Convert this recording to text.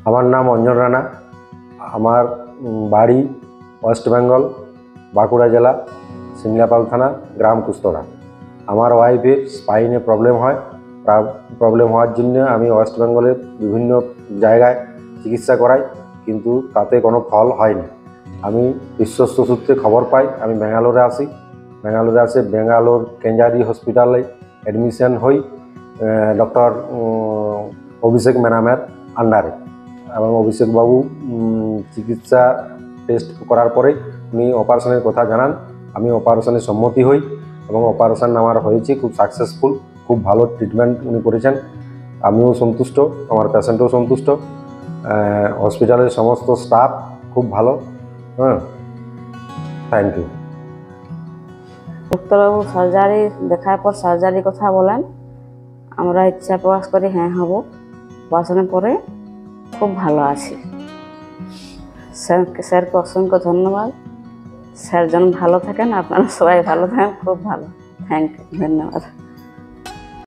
আমার নাম অঞ্জন রানা। আমার বাড়ি ওয়েস্ট বেঙ্গল, বাঁকুড়া জেলা, সিমলাপাল থানা, গ্রাম কুস্তরা। আমার ওয়াইফের স্পাইনে প্রবলেম হয়। প্রবলেম হওয়ার জন্য আমি ওয়েস্ট বেঙ্গলের বিভিন্ন জায়গায় চিকিৎসা করাই, কিন্তু তাতে কোনো ফল হয়নি। আমি বিশ্বস্ত সূত্রে খবর পাই, আমি ব্যাঙ্গালোরে আসি। ব্যাঙ্গালোর কেঞ্জারি হসপিটালে অ্যাডমিশন হই ডক্টর অভিষেক ম্যাডামের আন্ডারে। এবং অভিষেকবাবু চিকিৎসা টেস্ট করার পরে উনি অপারেশনের কথা জানান। আমি অপারেশনে সম্মতি হই এবং অপারেশন আমার হয়েছে খুব সাকসেসফুল। খুব ভালো ট্রিটমেন্ট উনি করেছেন। আমিও সন্তুষ্ট, আমার পেশেন্টও সন্তুষ্ট। হসপিটালের সমস্ত স্টাফ খুব ভালো। Thank you. ডাক্তারবাবু সার্জারি দেখার পর সার্জারির কথা বলেন। আমরা ইচ্ছা প্রকাশ করি হ্যাঁ হব। অপারেশনের পরে খুব ভালো আছি। স্যারকে অসংখ্য ধন্যবাদ। স্যার যেন ভালো থাকেন, আপনারা সবাই ভালো থাকেন। খুব ভালো, থ্যাংক ইউ, ধন্যবাদ।